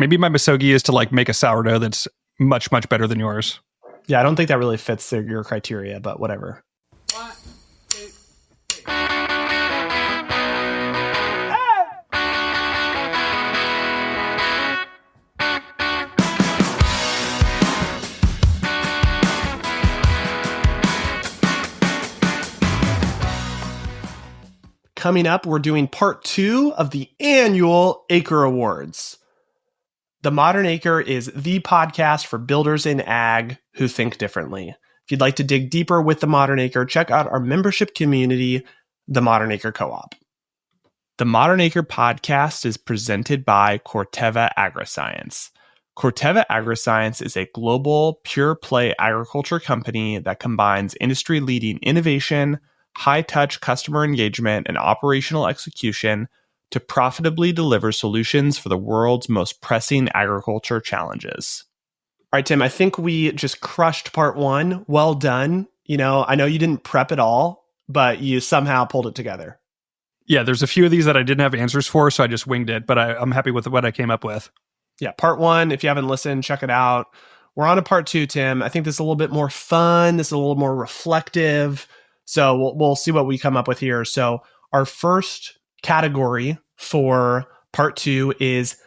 Maybe my misogi is to like make a sourdough that's much, much better than yours. Yeah, I don't think that really fits your criteria, but whatever. One, two, three. Coming up, we're doing part 2 of the annual Acre Awards. The Modern Acre is the podcast for builders in ag who think differently. If you'd like to dig deeper with The Modern Acre, check out our membership community, The Modern Acre Co-op. The Modern Acre podcast is presented by Corteva Agriscience. Corteva Agriscience is a global pure-play agriculture company that combines industry-leading innovation, high-touch customer engagement, and operational execution to profitably deliver solutions for the world's most pressing agriculture challenges. All right, Tim, I think we just crushed part 1. Well done. You know, I know you didn't prep at all, but you somehow pulled it together. Yeah, there's a few of these that I didn't have answers for, so I just winged it, but I'm happy with what I came up with. Yeah, part 1, if you haven't listened, check it out. We're on to part 2, Tim. I think this is a little bit more fun. This is a little more reflective. So we'll see what we come up with here. So our first category for part 2 is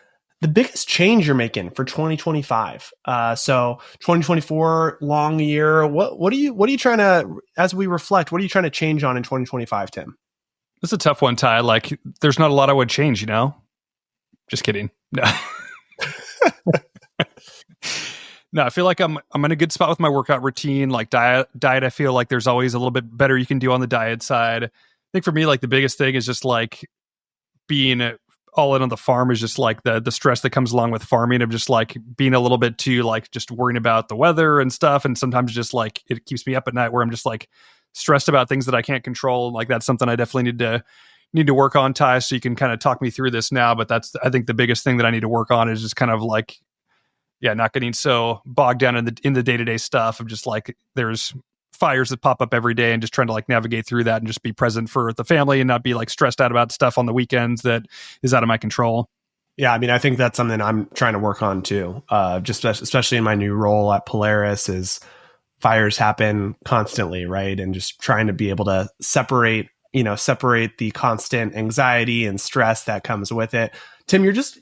the biggest change you're making for 2025. So 2024, long year. What are you trying to, as we reflect, what are you trying to change on in 2025, Tim? It's a tough one, Ty. Like, there's not a lot I would change, you know? Just kidding. No. No, I feel like I'm in a good spot with my workout routine. Like diet, I feel like there's always a little bit better you can do on the diet side. I think for me, like the biggest thing is just like being all in on the farm is just like the stress that comes along with farming of just like being a little bit too like just worrying about the weather and stuff. And sometimes just like it keeps me up at night where I'm just like stressed about things that I can't control. Like that's something I definitely need to work on, Ty. So you can kind of talk me through this now. But that's, I think the biggest thing that I need to work on is just kind of like, yeah, not getting so bogged down in the day-to-day stuff of just like there's fires that pop up every day and just trying to like navigate through that and just be present for the family and not be like stressed out about stuff on the weekends that is out of my control. Yeah, I mean, I think that's something I'm trying to work on too. Just especially in my new role at Polaris, is fires happen constantly, right? And just trying to be able to separate the constant anxiety and stress that comes with it. Tim, you're just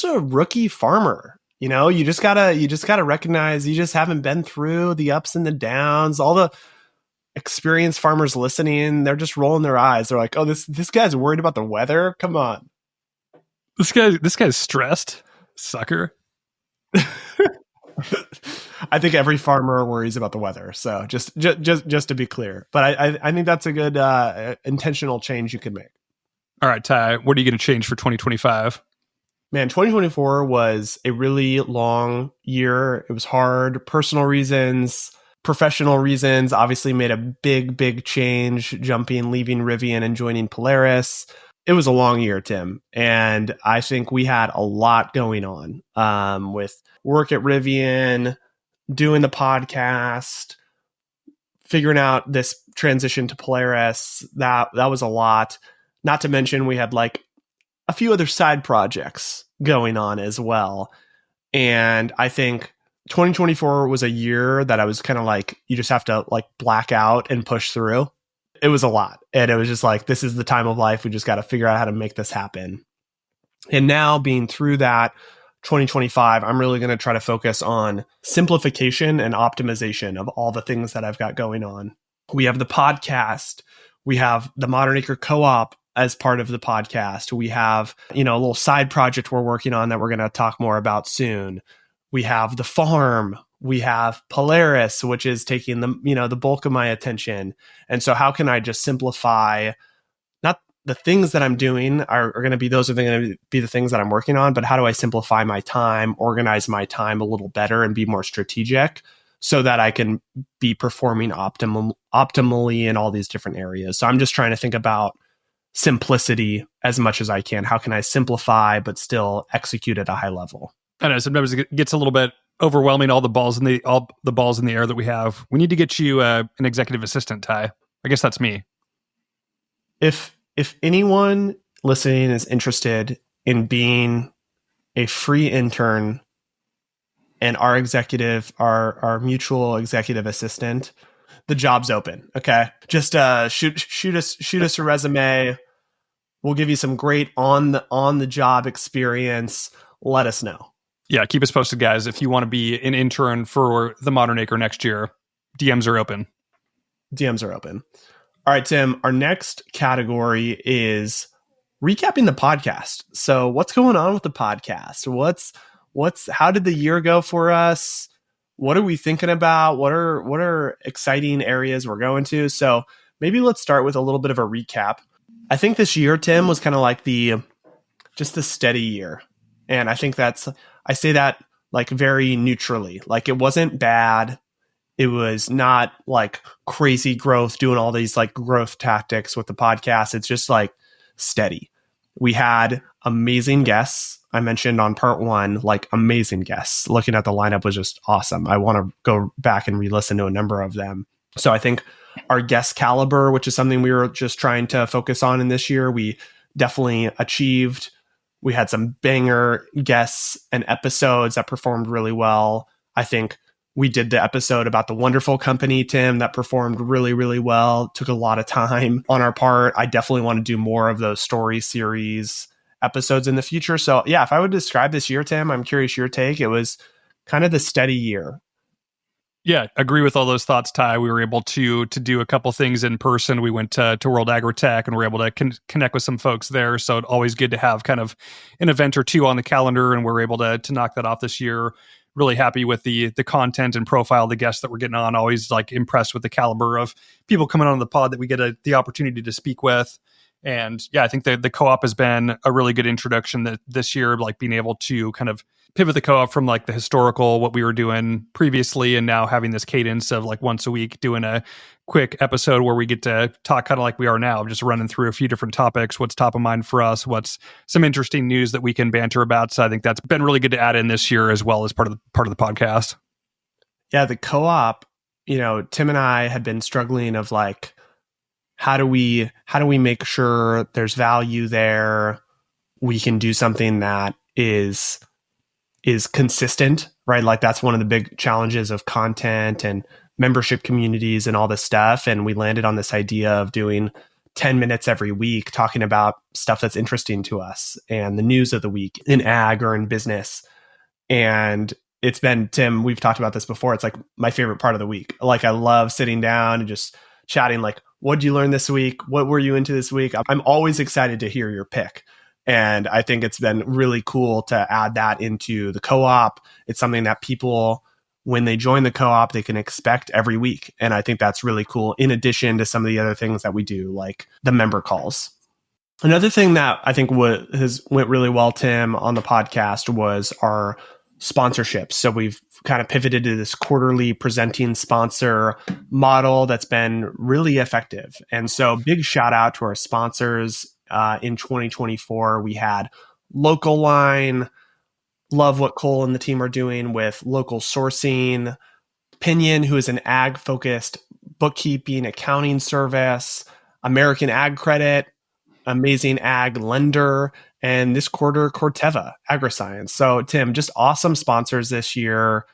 a rookie farmer. You know, you just gotta recognize you just haven't been through the ups and the downs. All the experienced farmers listening, they're just rolling their eyes. They're like, "Oh, this guy's worried about the weather. Come on, this guy's stressed, sucker." I think every farmer worries about the weather. So just to be clear, but I think that's a good intentional change you could make. All right, Ty, what are you going to change for 2025? Man, 2024 was a really long year. It was hard. Personal reasons, professional reasons, obviously made a big change, leaving Rivian and joining Polaris. It was a long year, Tim. And I think we had a lot going on with work at Rivian, doing the podcast, figuring out this transition to Polaris. That was a lot. Not to mention we had like a few other side projects going on as well. And I think 2024 was a year that I was kind of like, you just have to like black out and push through. It was a lot. And it was just like, this is the time of life. We just got to figure out how to make this happen. And now being through that, 2025, I'm really going to try to focus on simplification and optimization of all the things that I've got going on. We have the podcast. We have the Modern Acre Co-op as part of the podcast. We have, a little side project we're working on that we're going to talk more about soon. We have the farm. We have Polaris, which is taking the bulk of my attention. And so how can I just simplify, not the things that I'm doing are going to be, those are going to be the things that I'm working on, but how do I simplify my time, organize my time a little better and be more strategic so that I can be performing optimally in all these different areas. So I'm just trying to think about simplicity as much as I can. How can I simplify but still execute at a high level? I know sometimes it gets a little bit overwhelming. All the balls in the air that we have. We need to get you an executive assistant, Ty. I guess that's me. If anyone listening is interested in being a free intern and our mutual executive assistant, the job's open. Okay. Just shoot us a resume. We'll give you some great on the job experience. Let us know. Yeah, keep us posted, guys. If you want to be an intern for the Modern Acre next year, DMs are open. DMs are open. All right, Tim, our next category is recapping the podcast. So what's going on with the podcast? How did the year go for us? What are we thinking about? What are exciting areas we're going to? So maybe let's start with a little bit of a recap. I think this year, Tim, was kind of like just the steady year. And I think I say that like very neutrally. Like it wasn't bad. It was not like crazy growth, doing all these like growth tactics with the podcast. It's just like steady. We had amazing guests. I mentioned on part 1, like amazing guests. Looking at the lineup was just awesome. I want to go back and re-listen to a number of them. So I think our guest caliber, which is something we were just trying to focus on in this year, we definitely achieved. We had some banger guests and episodes that performed really well. I think we did the episode about the wonderful company, Tim, that performed really, really well. Took a lot of time on our part. I definitely want to do more of those story series episodes in the future. So yeah, if I would describe this year, Tim, I'm curious your take. It was kind of the steady year. Yeah, agree with all those thoughts, Ty. We were able to do a couple things in person. We went to World Agri-Tech and were able to connect with some folks there. So it's always good to have kind of an event or two on the calendar, and we're able to knock that off this year. Really happy with the content and profile of the guests that we're getting on. Always like impressed with the caliber of people coming on the pod that we get the opportunity to speak with. And yeah, I think the co-op has been a really good introduction this year, like being able to kind of pivot the co-op from like the historical, what we were doing previously, and now having this cadence of like once a week doing a quick episode where we get to talk kind of like we are now, just running through a few different topics, what's top of mind for us, what's some interesting news that we can banter about. So I think that's been really good to add in this year as well as part of the podcast. Yeah, the co-op, Tim and I had been struggling of like, how do we make sure there's value there? We can do something that is consistent, right? Like that's one of the big challenges of content and membership communities and all this stuff. And we landed on this idea of doing 10 minutes every week, talking about stuff that's interesting to us and the news of the week in ag or in business. And it's been, Tim, we've talked about this before. It's like my favorite part of the week. Like I love sitting down and just chatting like, what did you learn this week? What were you into this week? I'm always excited to hear your pick. And I think it's been really cool to add that into the co-op. It's something that people, when they join the co-op, they can expect every week. And I think that's really cool, in addition to some of the other things that we do, like the member calls. Another thing that I think went really well, Tim, on the podcast was our sponsorships. So we've kind of pivoted to this quarterly presenting sponsor model that's been really effective. And so big shout out to our sponsors. In 2024, we had Local Line, love what Cole and the team are doing with local sourcing, Pinion, who is an ag-focused bookkeeping accounting service, American Ag Credit, amazing ag lender, and this quarter, Corteva AgriScience. So, Tim, just awesome sponsors this year.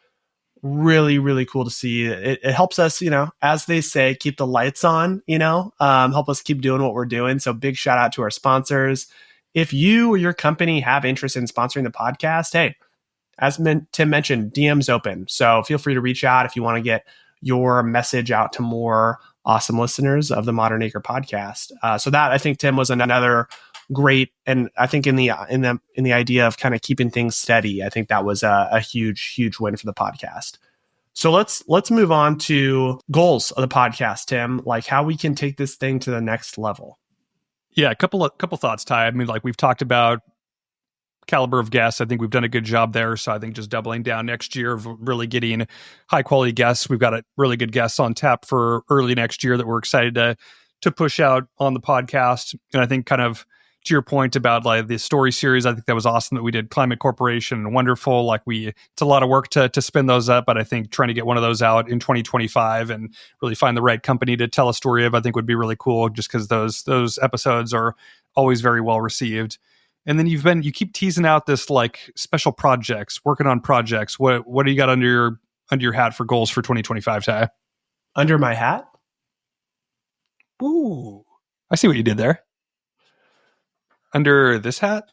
Really, really cool to see. It helps us, as they say, keep the lights on, help us keep doing what we're doing. So big shout out to our sponsors. If you or your company have interest in sponsoring the podcast, hey, as Tim mentioned, DM's open. So feel free to reach out if you want to get your message out to more awesome listeners of the Modern Acre podcast. So that, I think, Tim, was another great, and I think in the idea of kind of keeping things steady, I think that was a huge win for the podcast. So let's move on to goals of the podcast, Tim, like how we can take this thing to the next level. Yeah, a couple thoughts, Ty. I mean, like we've talked about caliber of guests. I think we've done a good job there. So I think just doubling down next year of really getting high quality guests. We've got a really good guests on tap for early next year that we're excited to push out on the podcast. And I think kind of to your point about like the story series, I think that was awesome that we did Climate Corporation and wonderful. Like it's a lot of work to spin those up, but I think trying to get one of those out in 2025 and really find the right company to tell a story of, I think would be really cool, just because those episodes are always very well received. And then you keep teasing out this like special projects, working on projects. What do you got under your hat for goals for 2025, Ty? Under my hat? Ooh, I see what you did there. Under this hat?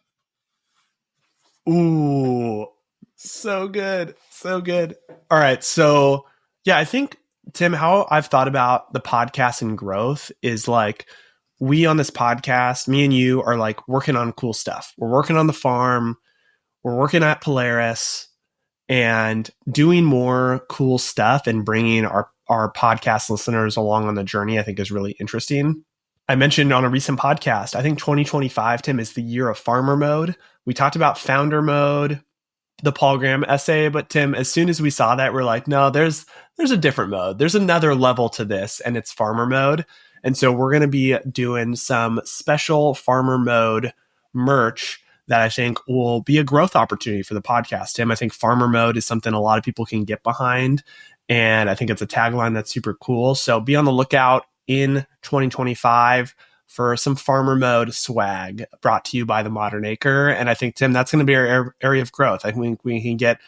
Ooh, so good. So good. All right. So, yeah, I think, Tim, how I've thought about the podcast and growth is like we on this podcast, me and you are like working on cool stuff. We're working on the farm, we're working at Polaris and doing more cool stuff and bringing our podcast listeners along on the journey, I think is really interesting. I mentioned on a recent podcast, I think 2025, Tim, is the year of farmer mode. We talked about founder mode, the Paul Graham essay, but Tim, as soon as we saw that, we're like, no, there's a different mode. There's another level to this, and it's farmer mode. And so we're going to be doing some special farmer mode merch that I think will be a growth opportunity for the podcast. Tim, I think farmer mode is something a lot of people can get behind. And I think it's a tagline that's super cool. So be on the lookout in 2025 for some farmer mode swag brought to you by the Modern Acre. And I think, Tim, that's going to be our area of growth. I think we can get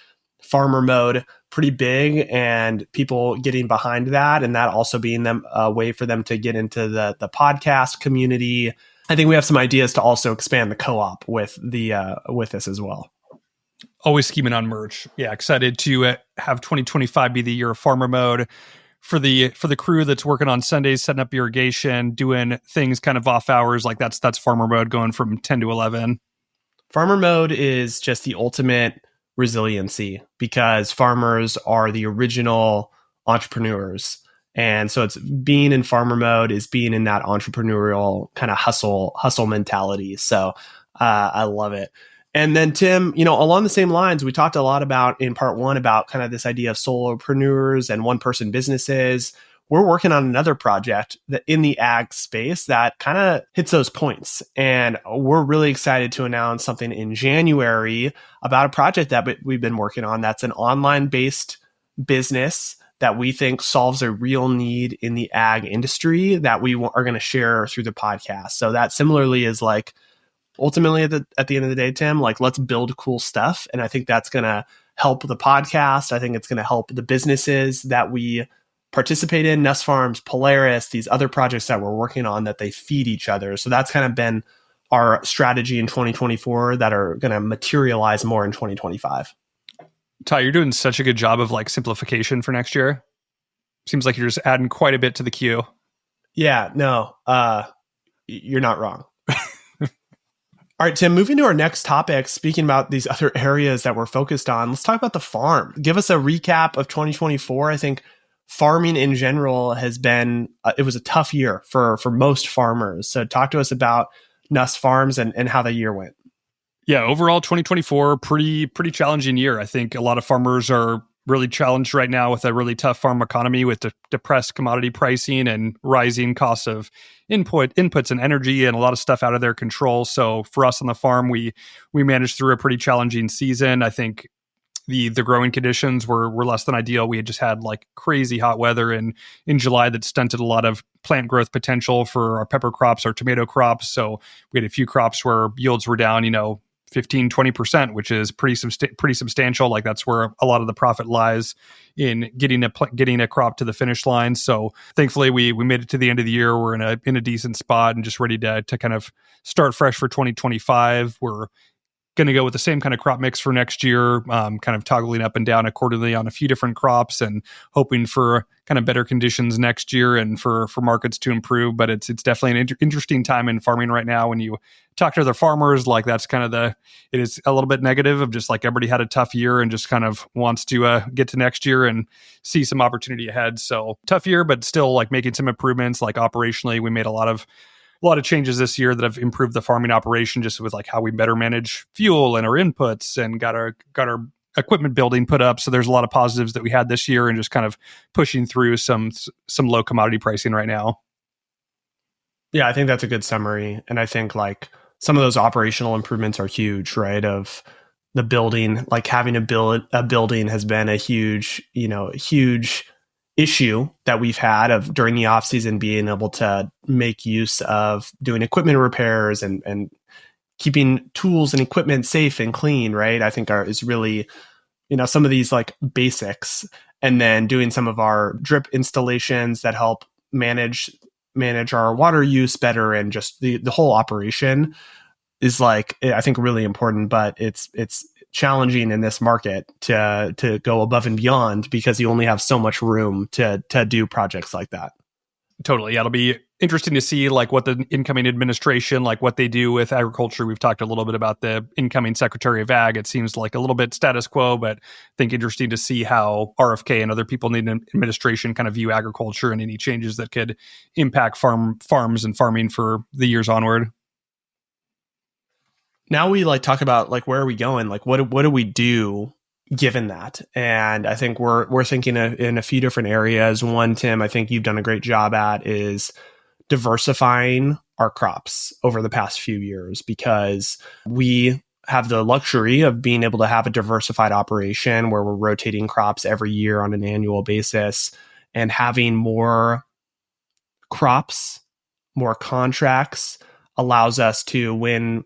farmer mode pretty big and people getting behind that, and that also being a way for them to get into the podcast community. I think we have some ideas to also expand the co-op with this as well. Always scheming on merch. Yeah, excited to have 2025 be the year of farmer mode for the crew that's working on Sundays, setting up irrigation, doing things kind of off hours. Like that's farmer mode going from 10 to 11. Farmer mode is just the ultimate resiliency because farmers are the original entrepreneurs. And so it's being in farmer mode is being in that entrepreneurial kind of hustle mentality. So I love it. And then, Tim, along the same lines, we talked a lot about in part one about kind of this idea of solopreneurs and one-person businesses. We're working on another project that in the ag space that kind of hits those points. And we're really excited to announce something in January about a project that we've been working on that's an online-based business that we think solves a real need in the ag industry that we are going to share through the podcast. So that similarly is like, ultimately at the end of the day, Tim, like let's build cool stuff. And I think that's going to help the podcast. I think it's going to help the businesses that we participate in, Nuss Farms, Polaris, these other projects that we're working on, that they feed each other. So that's kind of been our strategy in 2024 that are going to materialize more in 2025. Ty, you're doing such a good job of like simplification for next year. Seems like you're just adding quite a bit to the queue. Yeah, no, you're not wrong. All right, Tim, moving to our next topic, speaking about these other areas that we're focused on, let's talk about the farm. Give us a recap of 2024. I think farming in general has been, it was a tough year for most farmers. So talk to us about Nuss Farms and how the year went. Yeah, overall 2024, pretty challenging year. I think a lot of farmers are really challenged right now with a really tough farm economy with depressed commodity pricing and rising costs of inputs and energy and a lot of stuff out of their control. So for us on the farm, we managed through a pretty challenging season. I think the growing conditions were less than ideal. We had just had like crazy hot weather in July that stunted a lot of plant growth potential for our pepper crops, our tomato crops. So we had a few crops where yields were down, 15-20%, which is pretty substantial. Like that's where a lot of the profit lies in getting a crop to the finish line. So thankfully we made it to the end of the year. We're in a decent spot and just ready to kind of start fresh for 2025. We're going to go with the same kind of crop mix for next year, kind of toggling up and down accordingly on a few different crops and hoping for kind of better conditions next year and for markets to improve. But it's definitely an interesting time in farming right now. When you talk to other farmers, like that's kind of it is a little bit negative of just like everybody had a tough year and just kind of wants to get to next year and see some opportunity ahead. So tough year, but still like making some improvements. Like operationally, we made a lot of changes this year that have improved the farming operation, just with like how we better manage fuel and our inputs and got our equipment building put up. So there's a lot of positives that we had this year and just kind of pushing through some low commodity pricing right now. Yeah, I think that's a good summary. And I think like some of those operational improvements are huge, right? Of the building, like having a building has been a huge issue that we've had of during the off season being able to make use of doing equipment repairs and keeping tools and equipment safe and clean, right? I think is really, some of these like basics, and then doing some of our drip installations that help manage our water use better, and just the whole operation is like, I think, really important. But it's challenging in this market to go above and beyond, because you only have so much room to do projects like that. Totally. Yeah, it'll be interesting to see like what the incoming administration, like what they do with agriculture. We've talked a little bit about the incoming Secretary of Ag. It seems like a little bit status quo, but I think interesting to see how RFK and other people in the administration kind of view agriculture and any changes that could impact farms and farming for the years onward. Now we like talk about like, where are we going? Like, what do we do given that? And I think we're thinking in a few different areas. One, Tim, I think you've done a great job at is diversifying our crops over the past few years, because we have the luxury of being able to have a diversified operation where we're rotating crops every year on an annual basis, and having more crops, more contracts allows us to, when,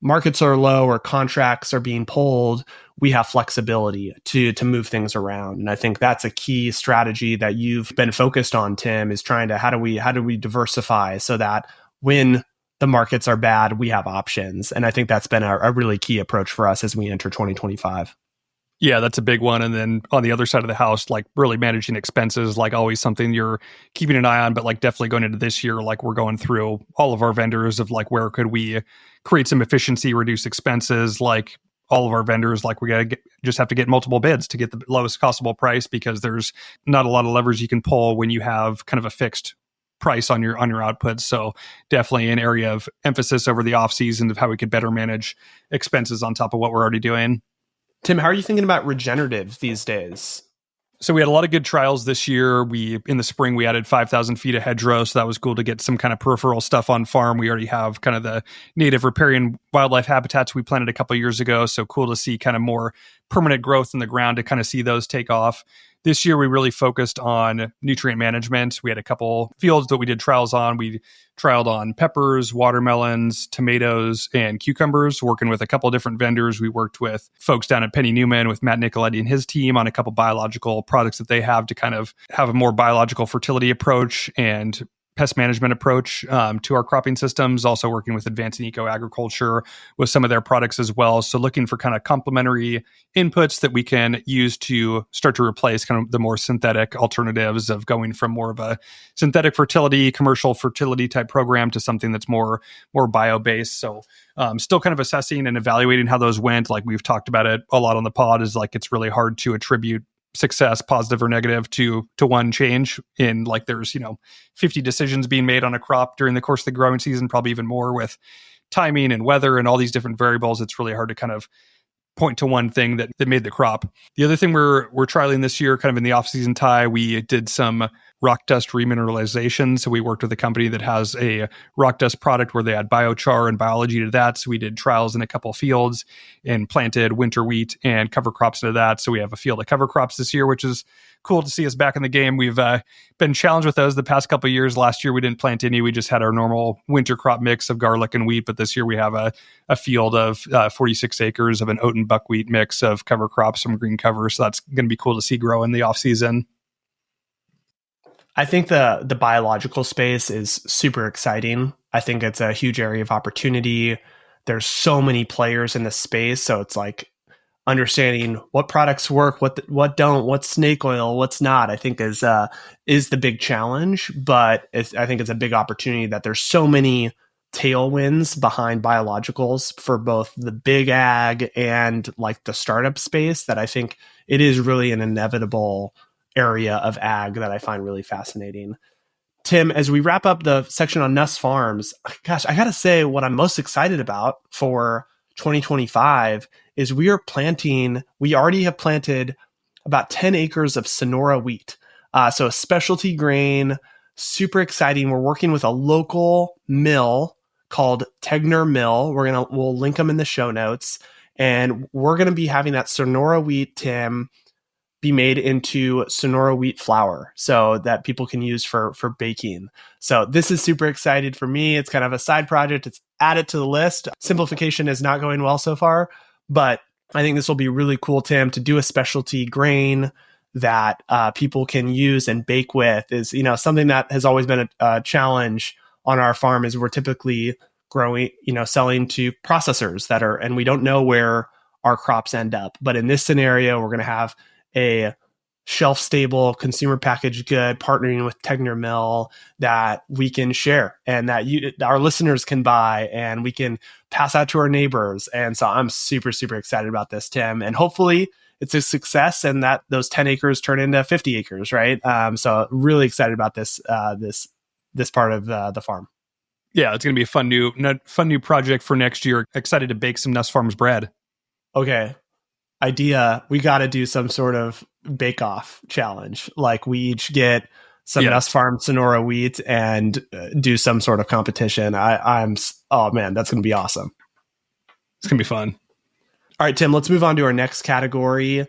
markets are low or contracts are being pulled, we have flexibility to move things around. And I think that's a key strategy that you've been focused on, Tim, is trying to, how do we diversify so that when the markets are bad, we have options. And I think that's been a really key approach for us as we enter 2025. Yeah, that's a big one. And then on the other side of the house, like really managing expenses, like always something you're keeping an eye on, but like definitely going into this year, like we're going through all of our vendors of like, where could we create some efficiency, reduce expenses, like all of our vendors, like we got to just have to get multiple bids to get the lowest possible price, because there's not a lot of levers you can pull when you have kind of a fixed price on your outputs. So definitely an area of emphasis over the off season of how we could better manage expenses on top of what we're already doing. Tim, how are you thinking about regenerative these days? So we had a lot of good trials this year. In the spring, we added 5,000 feet of hedgerow. So that was cool to get some kind of peripheral stuff on farm. We already have kind of the native riparian wildlife habitats we planted a couple of years ago. So cool to see kind of more permanent growth in the ground, to kind of see those take off. This year, we really focused on nutrient management. We had a couple fields that we did trials on. We trialed on peppers, watermelons, tomatoes, and cucumbers, working with a couple of different vendors. We worked with folks down at Penny Newman with Matt Nicoletti and his team on a couple biological products that they have to kind of have a more biological fertility approach and pest management approach to our cropping systems, also working with Advancing Eco Agriculture with some of their products as well. So looking for kind of complementary inputs that we can use to start to replace kind of the more synthetic alternatives of going from more of a synthetic fertility, commercial fertility type program to something that's more bio-based. So still kind of assessing and evaluating how those went. Like we've talked about it a lot on the pod, is like it's really hard to attribute success, positive or negative, to one change. In like there's 50 decisions being made on a crop during the course of the growing season, probably even more with timing and weather and all these different variables. It's really hard to kind of point to one thing that made the crop. The other thing we're trialing this year, kind of in the off-season tie, we did some rock dust remineralization. So we worked with a company that has a rock dust product where they add biochar and biology to that. So we did trials in a couple fields and planted winter wheat and cover crops into that. So we have a field of cover crops this year, which is cool to see us back in the game. We've been challenged with those the past couple of years. Last year, we didn't plant any. We just had our normal winter crop mix of garlic and wheat. But this year we have a field of 46 acres of an oat and buckwheat mix of cover crops from green cover. So that's going to be cool to see grow in the off season. I think the biological space is super exciting. I think it's a huge area of opportunity. There's so many players in the space, so it's like understanding what products work, what don't, what's snake oil, what's not, I think is the big challenge. But I think it's a big opportunity that there's so many tailwinds behind biologicals for both the big ag and like the startup space, that I think it is really an inevitable area of ag that I find really fascinating. Tim, as we wrap up the section on Nuss Farms, gosh, I got to say what I'm most excited about for 2025 is we already have planted about 10 acres of Sonora wheat. So a specialty grain, super exciting. We're working with a local mill called Tegner Mill. We'll link them in the show notes. And we're going to be having that Sonora wheat, Tim, be made into Sonora wheat flour so that people can use for baking. So this is super excited for me. It's kind of a side project. It's added to the list. Simplification is not going well so far, but I think this will be really cool, Tim, to do a specialty grain that people can use and bake with. Is, you know, something that has always been a challenge on our farm is we're typically growing, you know, selling to processors that are, and we don't know where our crops end up. But in this scenario, we're going to have a shelf-stable consumer packaged good partnering with Tegner Mill that we can share and that our listeners can buy and we can pass out to our neighbors. And so I'm super, super excited about this, Tim. And hopefully it's a success and that those 10 acres turn into 50 acres, right? So really excited about this part of the farm. Yeah, it's going to be a fun new project for next year. Excited to bake some Nuss Farms bread. Okay. Idea, we got to do some sort of bake-off challenge. Like we each get some Nuss Farm Sonora wheat and do some sort of competition. Oh man, that's going to be awesome. It's going to be fun. All right, Tim, let's move on to our next category.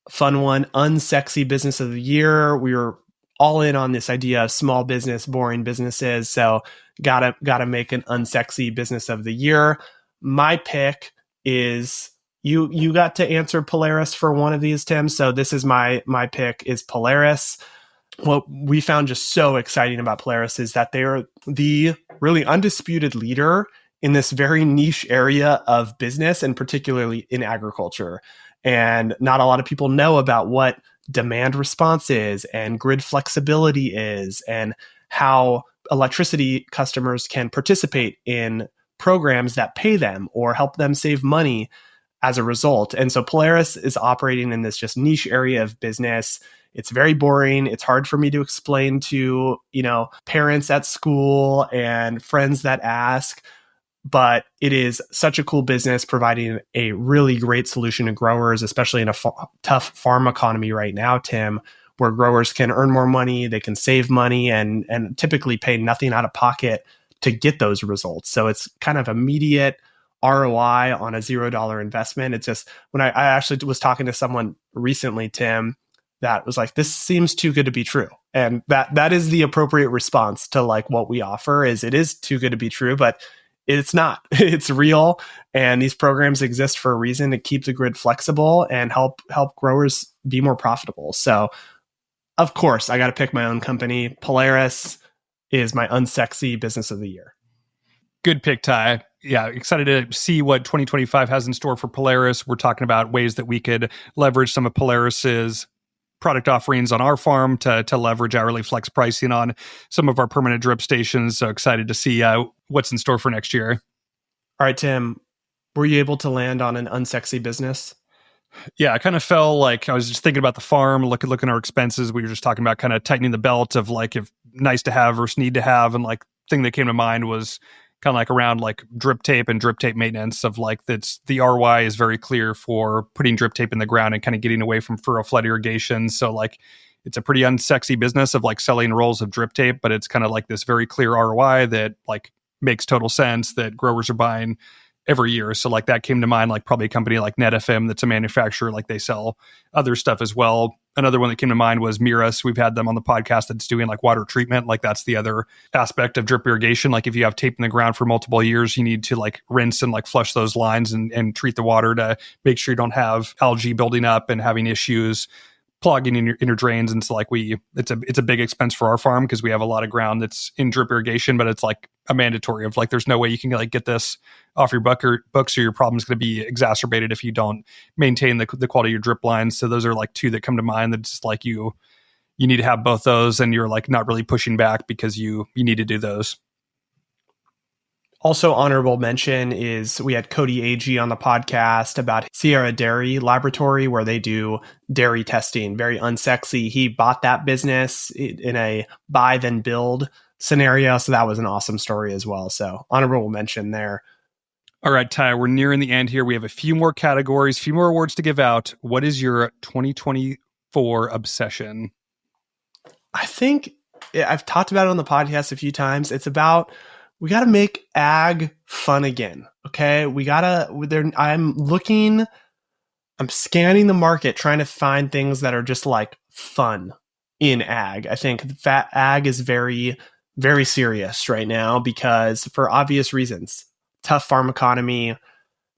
Fun one, unsexy business of the year. We were all in on this idea of small business, boring businesses. So gotta make an unsexy business of the year. My pick is you got to answer Polaris for one of these, Tim. So this is my pick is Polaris. What we found just so exciting about Polaris is that they are the really undisputed leader in this very niche area of business and particularly in agriculture. And not a lot of people know about what demand response is and grid flexibility is and how electricity customers can participate in programs that pay them or help them save money as a result. And so Polaris is operating in this just niche area of business. It's very boring. It's hard for me to explain to, you know, parents at school and friends that ask, but it is such a cool business providing a really great solution to growers, especially in a tough farm economy right now, Tim, where growers can earn more money, they can save money and typically pay nothing out of pocket to get those results. So it's kind of immediate ROI on a $0 investment. It's just when I actually was talking to someone recently, Tim, that was like, this seems too good to be true. And that is the appropriate response to like what we offer is it is too good to be true, but it's not. It's real. And these programs exist for a reason to keep the grid flexible and help growers be more profitable. So of course, I got to pick my own company. Polaris is my unsexy business of the year. Good pick, Ty. Yeah, excited to see what 2025 has in store for Polaris. We're talking about ways that we could leverage some of Polaris's product offerings on our farm to leverage hourly flex pricing on some of our permanent drip stations. So excited to see what's in store for next year. All right, Tim, were you able to land on an unsexy business? Yeah, I kind of felt like I was just thinking about the farm, looking at our expenses. We were just talking about kind of tightening the belt of like if nice to have versus need to have. And like thing that came to mind was kind of like around like drip tape and drip tape maintenance of like that's the ROI is very clear for putting drip tape in the ground and kind of getting away from furrow flood irrigation. So like it's a pretty unsexy business of like selling rolls of drip tape, but it's kind of like this very clear ROI that like makes total sense that growers are buying every year. So like that came to mind, like probably a company like NetFM that's a manufacturer, like they sell other stuff as well. Another one that came to mind was Miras. We've had them on the podcast that's doing like water treatment. Like that's the other aspect of drip irrigation. Like if you have tape in the ground for multiple years, you need to like rinse and like flush those lines and treat the water to make sure you don't have algae building up and having issues clogging in your drains. And so like it's a big expense for our farm because we have a lot of ground that's in drip irrigation, but it's like a mandatory of like, there's no way you can like get this off your books or your problem is going to be exacerbated if you don't maintain the quality of your drip lines. So those are like two that come to mind that just like you need to have both those and you're like not really pushing back because you need to do those. Also honorable mention is we had Cody Agee on the podcast about Sierra Dairy Laboratory where they do dairy testing, very unsexy. He bought that business in a buy then build scenario. So that was an awesome story as well. So honorable mention there. All right, Ty, we're nearing the end here. We have a few more categories, a few more awards to give out. What is your 2024 obsession? I think I've talked about it on the podcast a few times. It's about we got to make ag fun again. Okay. I'm looking I'm scanning the market, trying to find things that are just like fun in ag. I think ag is very, very serious right now because for obvious reasons, tough farm economy,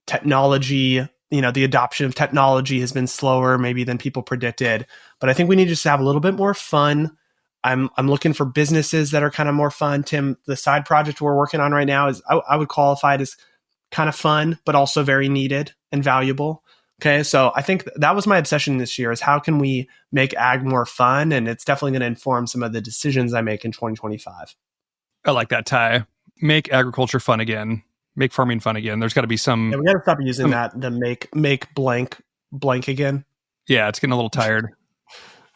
technology, the adoption of technology has been slower maybe than people predicted. But I think we need to just have a little bit more fun. I'm looking for businesses that are kind of more fun. Tim, the side project we're working on right now is I would qualify it as kind of fun, but also very needed and valuable. Okay, so I think that was my obsession this year is how can we make ag more fun? And it's definitely going to inform some of the decisions I make in 2025. I like that, Ty. Make agriculture fun again. Make farming fun again. There's got to be some. Yeah, we got to stop using the make blank again. Yeah, it's getting a little tired.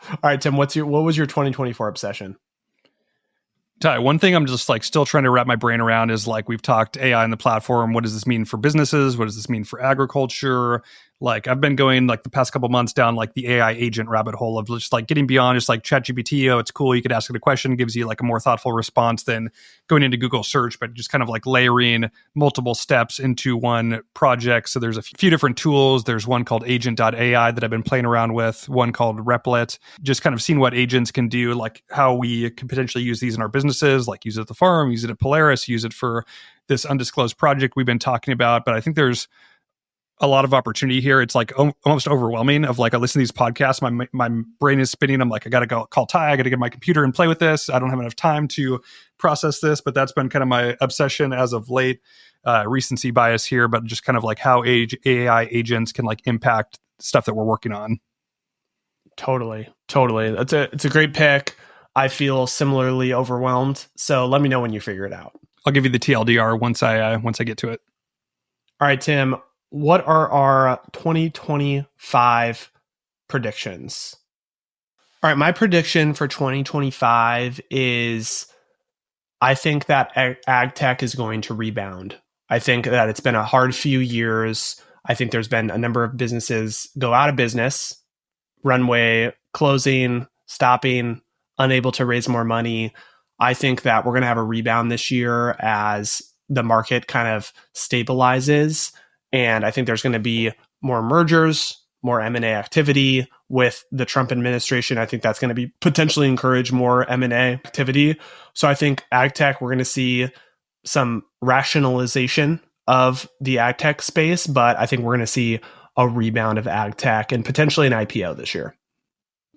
All right, Tim, what was your 2024 obsession? Ty, one thing I'm just like still trying to wrap my brain around is like we've talked AI in the platform. What does this mean for businesses? What does this mean for agriculture? Like I've been going like the past couple months down like the AI agent rabbit hole of just like getting beyond just like ChatGPT. Oh, it's cool. You could ask it a question, gives you like a more thoughtful response than going into Google search, but just kind of like layering multiple steps into one project. So there's a few different tools. There's one called agent.ai that I've been playing around with, one called Replit, just kind of seeing what agents can do, like how we could potentially use these in our businesses, like use it at the farm, use it at Polaris, use it for this undisclosed project we've been talking about. But I think there's a lot of opportunity here. It's like almost overwhelming of like, I listen to these podcasts, my brain is spinning. I'm like, I got to go call Ty. I got to get my computer and play with this. I don't have enough time to process this, but that's been kind of my obsession as of late. Recency bias here, but just kind of like how AI agents can like impact stuff that we're working on. Totally. It's a great pick. I feel similarly overwhelmed. So let me know when you figure it out. I'll give you the TLDR once I get to it. All right, Tim. What are our 2025 predictions? All right, my prediction for 2025 is I think that ag tech is going to rebound. I think that it's been a hard few years. I think there's been a number of businesses go out of business, runway closing, stopping, unable to raise more money. I think that we're going to have a rebound this year as the market kind of stabilizes. And I think there's going to be more mergers, more M&A activity with the Trump administration. I think that's going to be potentially encourage more M&A activity. So I think ag tech, we're going to see some rationalization of the ag tech space, but I think we're going to see a rebound of ag tech and potentially an IPO this year.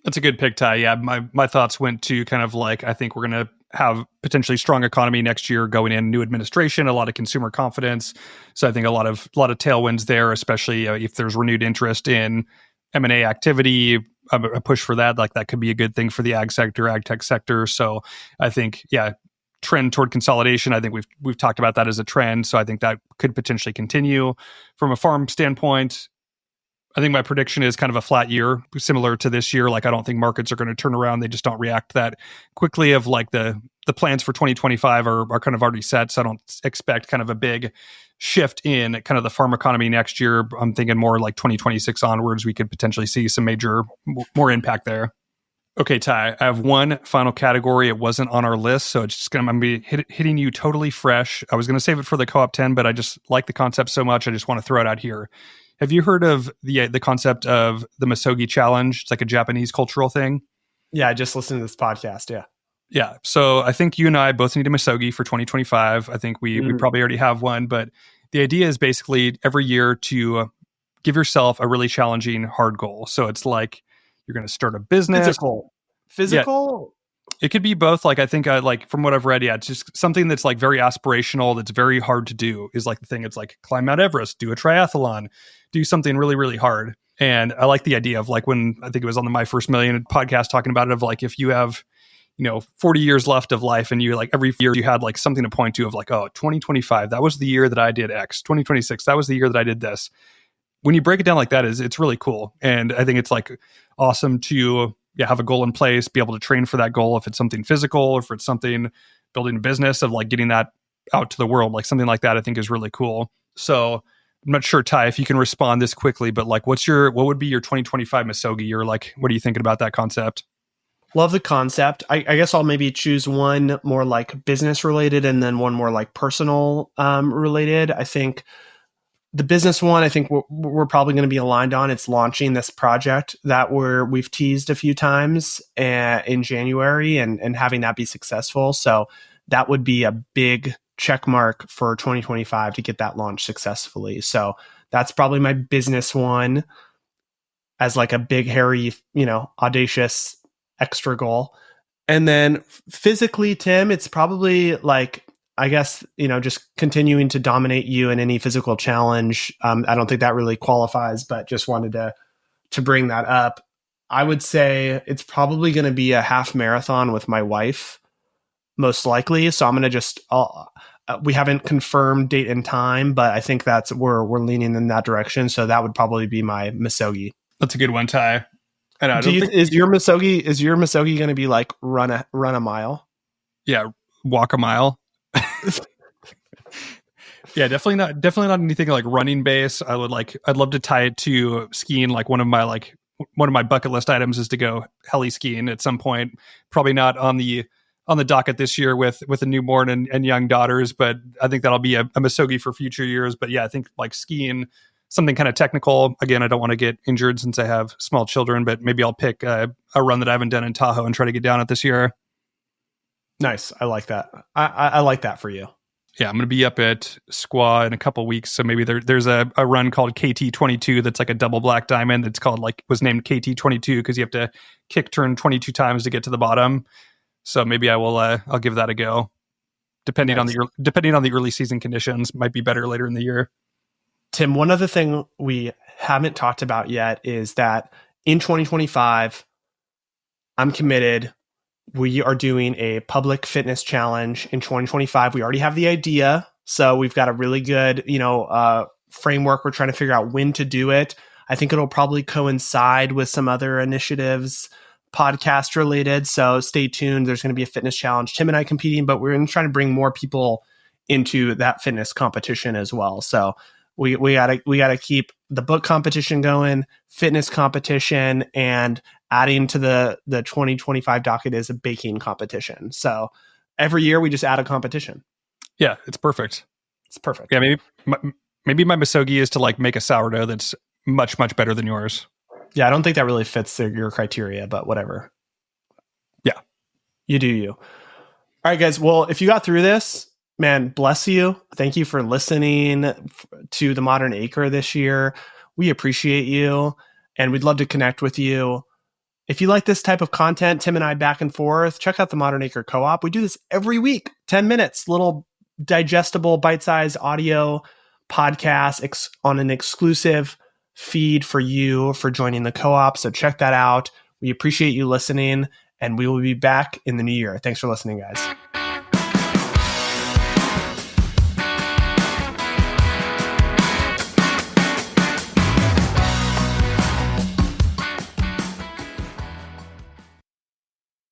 That's a good pick, Ty. Yeah, my thoughts went to kind of like, I think we're going to have potentially strong economy next year going in, new administration, a lot of consumer confidence. So I think a lot of tailwinds there, especially if there's renewed interest in M&A activity, a push for that, like that could be a good thing for the ag tech sector. So I think, yeah, trend toward consolidation. I think we've talked about that as a trend. So I think that could potentially continue. From a farm standpoint, I think my prediction is kind of a flat year, similar to this year. Like, I don't think markets are going to turn around. They just don't react that quickly. Of like the plans for 2025 are kind of already set. So I don't expect kind of a big shift in kind of the farm economy next year. I'm thinking more like 2026 onwards, we could potentially see some more impact there. Okay, Ty, I have one final category. It wasn't on our list, so it's just going to be hitting you totally fresh. I was going to save it for the Co-op 10, but I just like the concept so much, I just want to throw it out here. Have you heard of the concept of the Misogi Challenge? It's like a Japanese cultural thing. Yeah, I just listened to this podcast. Yeah. Yeah. So I think you and I both need a Misogi for 2025. I think we probably already have one, but the idea is basically every year to give yourself a really challenging, hard goal. So it's like you're going to start a business. Physical? Yeah. It could be both. Like, I think like from what I've read, yeah, it's just something that's like very aspirational, that's very hard to do is like the thing. It's like climb Mount Everest, do a triathlon, do something really, really hard. And I like the idea of like when I think it was on the My First Million podcast talking about it, of like if you have 40 years left of life and you like every year you had like something to point to of like, oh, 2025, that was the year that I did X. 2026, that was the year that I did this. When you break it down like that, it's really cool. And I think it's like awesome to have a goal in place, be able to train for that goal. If it's something physical or if it's something building a business, of like getting that out to the world, like something like that, I think is really cool. So I'm not sure, Ty, if you can respond this quickly, but like what would be your 2025 Misogi? Or like, what are you thinking about that concept? Love the concept. I guess I'll maybe choose one more like business related and then one more like personal related. I think The business one, I think we're probably going to be aligned on. It's launching this project that we've teased a few times in January and having that be successful. So that would be a big check mark for 2025 to get that launch successfully. So that's probably my business one as like a big, hairy, audacious extra goal. And then physically, Tim, it's probably like, I guess, just continuing to dominate you in any physical challenge. I don't think that really qualifies, but just wanted to bring that up. I would say it's probably going to be a half marathon with my wife, most likely. So I'm going to just, we haven't confirmed date and time, but I think that's we're leaning in that direction. So that would probably be my Misogi. That's a good one, Ty. And is your Misogi going to be like run a mile? Yeah, walk a mile. Yeah, definitely not anything like running base. I'd love to tie it to skiing. Like one of my bucket list items is to go heli skiing at some point. Probably not on the docket this year with a newborn and young daughters, but I think that'll be a Misogi for future years. But yeah, I think like skiing, something kind of technical. Again, I don't want to get injured since I have small children, but maybe I'll pick a run that I haven't done in Tahoe and try to get down it this year. Nice. I like that. I like that for you. Yeah, I'm going to be up at Squaw in a couple weeks. So maybe there's a run called KT22 that's like a double black diamond that's was named KT22 because you have to kick turn 22 times to get to the bottom. So maybe I'll give that a go. Depending on the early season conditions, might be better later in the year. Tim, one other thing we haven't talked about yet is that in 2025, I'm committed. We are doing a public fitness challenge in 2025. We already have the idea. So we've got a really good, framework. We're trying to figure out when to do it. I think it'll probably coincide with some other initiatives, podcast related. So stay tuned. There's going to be a fitness challenge. Tim and I competing, but we're going to try to bring more people into that fitness competition as well. So we gotta keep the book competition going, fitness competition, and adding to the 2025 docket is a baking competition. So every year we just add a competition. Yeah, it's perfect. It's perfect. Yeah, maybe my Misogi is to like make a sourdough that's much, much better than yours. Yeah, I don't think that really fits your criteria, but whatever. Yeah. You do you. All right, guys. Well, if you got through this, man, bless you. Thank you for listening to The Modern Acre this year. We appreciate you, and we'd love to connect with you. If you like this type of content, Tim and I back and forth, check out the Modern Acre Co-op. We do this every week, 10 minutes, little digestible, bite-sized audio podcast on an exclusive feed for you for joining the co-op. So check that out. We appreciate you listening, and we will be back in the new year. Thanks for listening, guys.